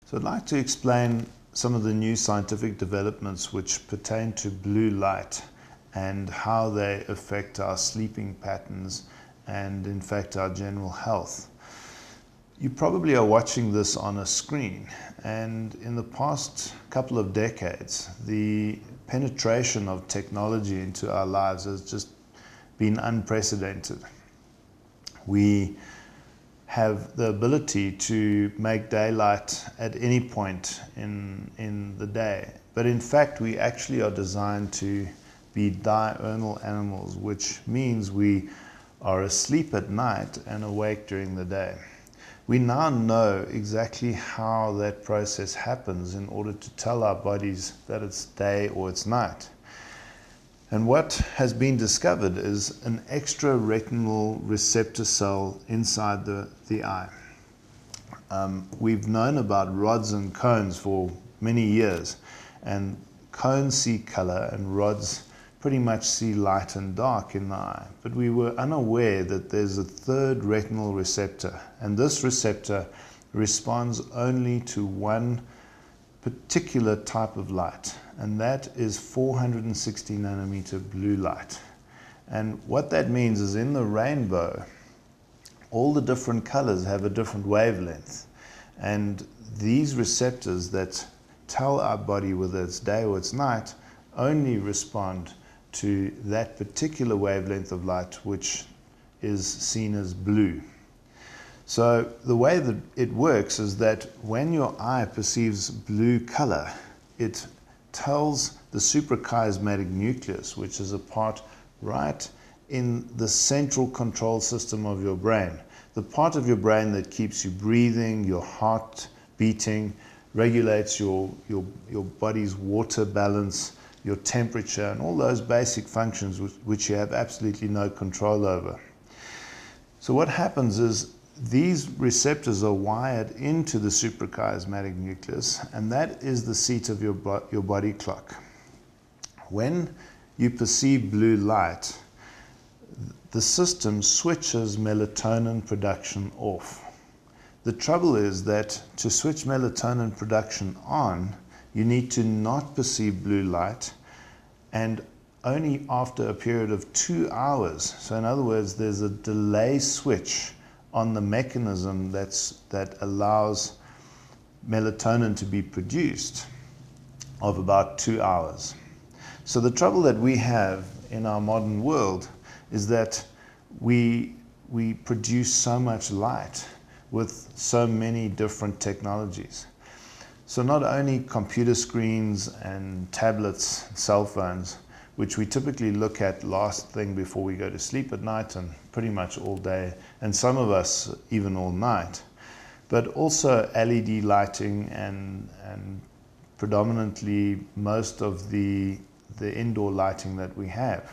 So I'd like to explain some of the new scientific developments which pertain to blue light and how they affect our sleeping patterns and in fact our general health. You probably are watching this on a screen, and in the past couple of decades the penetration of technology into our lives has just been unprecedented. We have the ability to make daylight at any point in the day. But in fact, we actually are designed to be diurnal animals, which means we are asleep at night and awake during the day. We now know exactly how that process happens in order to tell our bodies that it's day or it's night. And what has been discovered is an extra retinal receptor cell inside the eye. We've known about rods and cones for many years, and cones see color and rods pretty much see light and dark in the eye. But we were unaware that there's a third retinal receptor, and this receptor responds only to one particular type of light, and that is 460 nanometer blue light. And what that means is in the rainbow, all the different colors have a different wavelength, and these receptors that tell our body whether it's day or it's night only respond to that particular wavelength of light, which is seen as blue. So the way that it works is that when your eye perceives blue color, it tells the suprachiasmatic nucleus, which is a part right in the central control system of your brain, the part of your brain that keeps you breathing, your heart beating, regulates your body's water balance, your temperature, and all those basic functions which you have absolutely no control over. So what happens is these receptors are wired into the suprachiasmatic nucleus, and that is the seat of your body clock. When you perceive blue light, the system switches melatonin production off. The trouble is that to switch melatonin production on, you need to not perceive blue light, and only after a period of 2 hours. So in other words, there's a delay switch on the mechanism that allows melatonin to be produced of about 2 hours. So the trouble that we have in our modern world is that we produce so much light with so many different technologies. So not only computer screens and tablets, cell phones, which we typically look at last thing before we go to sleep at night and pretty much all day, and some of us even all night, but also LED lighting and predominantly most of the indoor lighting that we have.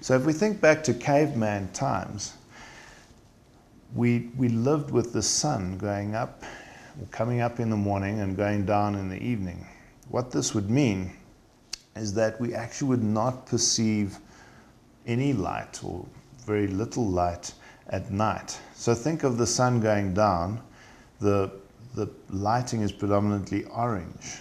So if we think back to caveman times, we lived with the sun going up, coming up in the morning and going down in the evening. What this would mean is that we actually would not perceive any light or very little light at night. So think of the sun going down, the lighting is predominantly orange.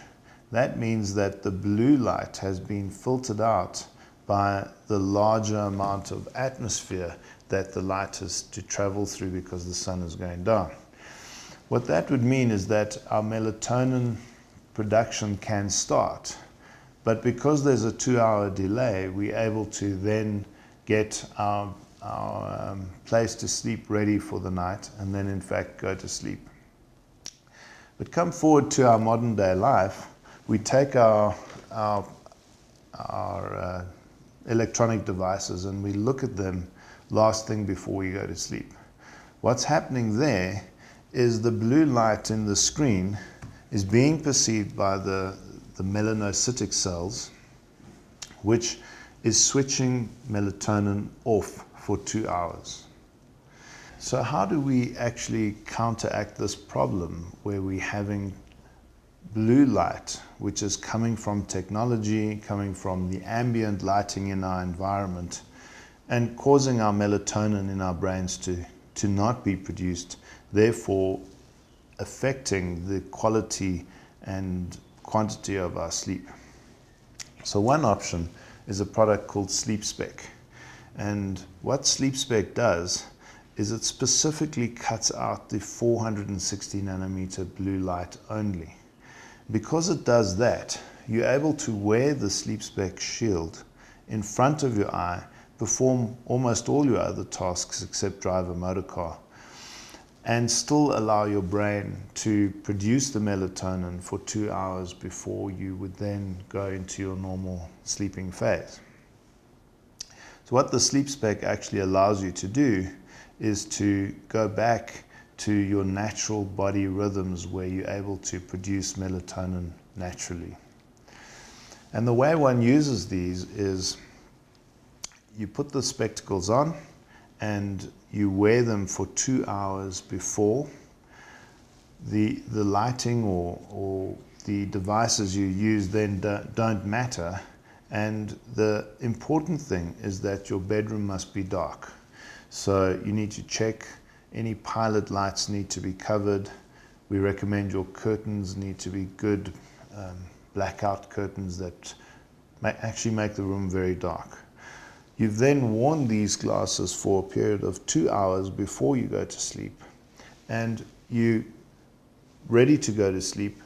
That means that the blue light has been filtered out by the larger amount of atmosphere that the light has to travel through because the sun is going down. What that would mean is that our melatonin production can start, but because there's a 2-hour delay, we're able to then get our place to sleep ready for the night and then in fact go to sleep. But come forward to our modern day life, we take our electronic devices and we look at them last thing before we go to sleep. What's happening there is the blue light in the screen is being perceived by the melanocytic cells, which is switching melatonin off for 2 hours. So how do we actually counteract this problem where we're having blue light, which is coming from technology, coming from the ambient lighting in our environment, and causing our melatonin in our brains to not be produced, therefore affecting the quality and quantity of our sleep. So one option is a product called SleepSpec. And what SleepSpec does is it specifically cuts out the 460 nanometer blue light only. Because it does that, you're able to wear the SleepSpec shield in front of your eye, perform almost all your other tasks except drive a motor car, and still allow your brain to produce the melatonin for 2 hours before you would then go into your normal sleeping phase. So what the SleepSpec actually allows you to do is to go back to your natural body rhythms where you're able to produce melatonin naturally. And the way one uses these is you put the spectacles on and you wear them for 2 hours before. The lighting or the devices you use then don't matter. And the important thing is that your bedroom must be dark. So you need to check any pilot lights need to be covered. We recommend your curtains need to be good blackout curtains that actually make the room very dark. You've then worn these glasses for a period of 2 hours before you go to sleep, and you're ready to go to sleep.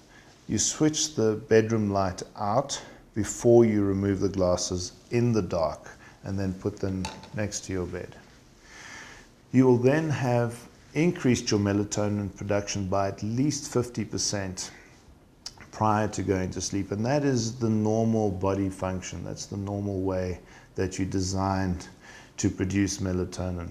You switch the bedroom light out before you remove the glasses in the dark and then put them next to your bed. You will then have increased your melatonin production by at least 50% prior to going to sleep, and that is the normal body function. That's the normal way that you're designed to produce melatonin.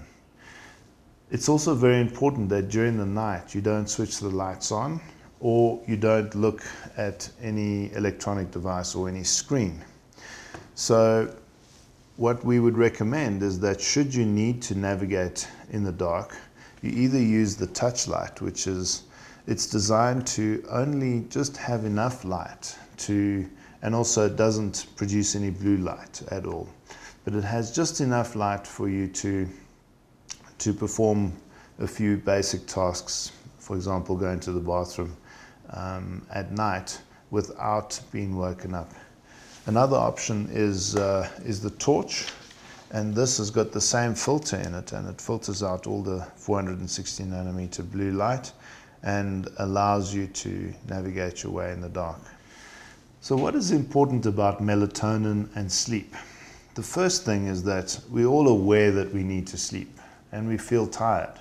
It's also very important that during the night you don't switch the lights on or you don't look at any electronic device or any screen. So what we would recommend is that should you need to navigate in the dark, you either use the touch light, which is, it's designed to only just have enough light to, and also it doesn't produce any blue light at all. But it has just enough light for you to perform a few basic tasks, for example, going to the bathroom at night without being woken up. Another option is the torch, and this has got the same filter in it, and it filters out all the 460 nanometer blue light and allows you to navigate your way in the dark. So what is important about melatonin and sleep? The first thing is that we're all aware that we need to sleep and we feel tired.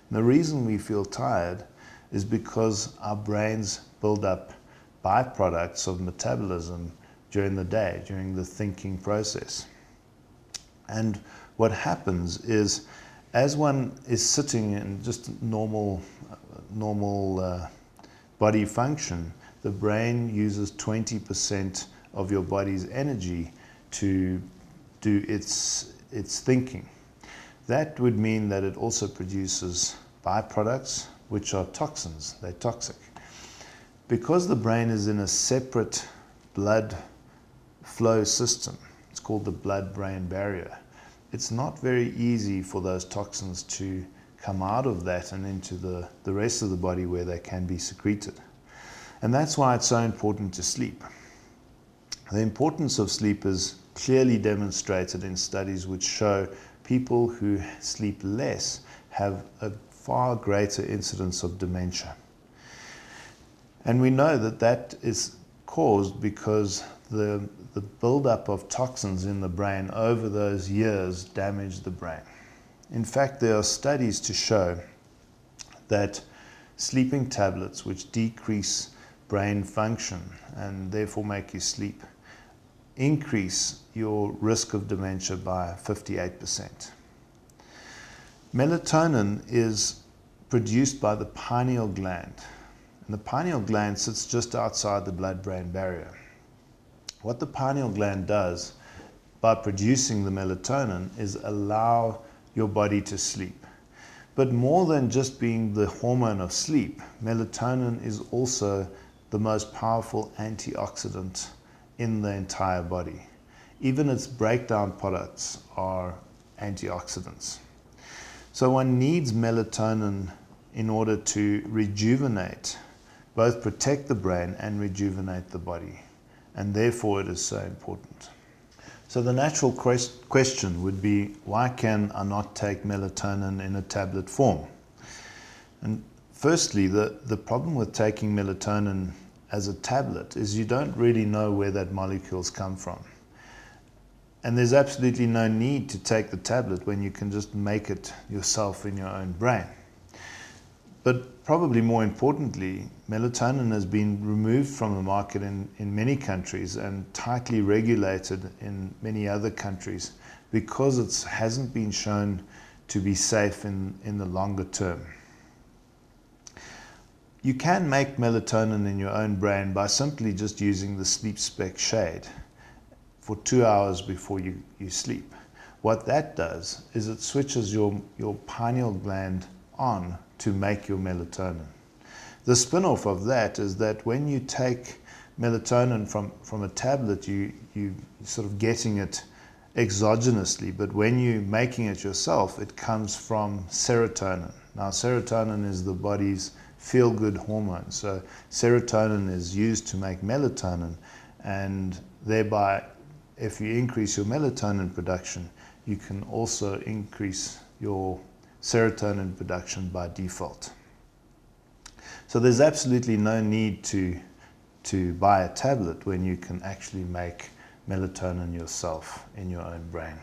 And the reason we feel tired is because our brains build up byproducts of metabolism during the day, during the thinking process. And what happens is, as one is sitting in just normal body function, the brain uses 20% of your body's energy to do its thinking. That would mean that it also produces byproducts, which are toxins. They're toxic. Because the brain is in a separate blood flow system, it's called the blood-brain barrier, it's not very easy for those toxins to come out of that and into the rest of the body where they can be secreted. And that's why it's so important to sleep. The importance of sleep is clearly demonstrated in studies which show people who sleep less have a far greater incidence of dementia. And we know that that is caused because the buildup of toxins in the brain over those years damage the brain. In fact, there are studies to show that sleeping tablets, which decrease brain function and therefore make you sleep, increase your risk of dementia by 58%. Melatonin is produced by the pineal gland, and the pineal gland sits just outside the blood-brain barrier. What the pineal gland does by producing the melatonin is allow your body to sleep. But more than just being the hormone of sleep, melatonin is also the most powerful antioxidant in the entire body. Even its breakdown products are antioxidants. So one needs melatonin in order to rejuvenate, both protect the brain and rejuvenate the body. And therefore it is so important. So the natural question would be, why can I not take melatonin in a tablet form? And firstly, the problem with taking melatonin as a tablet is you don't really know where that molecules come from. And there's absolutely no need to take the tablet when you can just make it yourself in your own brain. But probably more importantly, melatonin has been removed from the market in many countries and tightly regulated in many other countries because it hasn't been shown to be safe in the longer term. You can make melatonin in your own brain by simply just using the SleepSpec shade for 2 hours before you sleep. What that does is it switches your pineal gland on to make your melatonin. The spin-off of that is that when you take melatonin from a tablet, you sort of getting it exogenously, but when you're making it yourself, it comes from serotonin. Now, serotonin is the body's feel-good hormone. So serotonin is used to make melatonin, and thereby, if you increase your melatonin production, you can also increase your serotonin production by default. So there's absolutely no need to buy a tablet when you can actually make melatonin yourself in your own brain.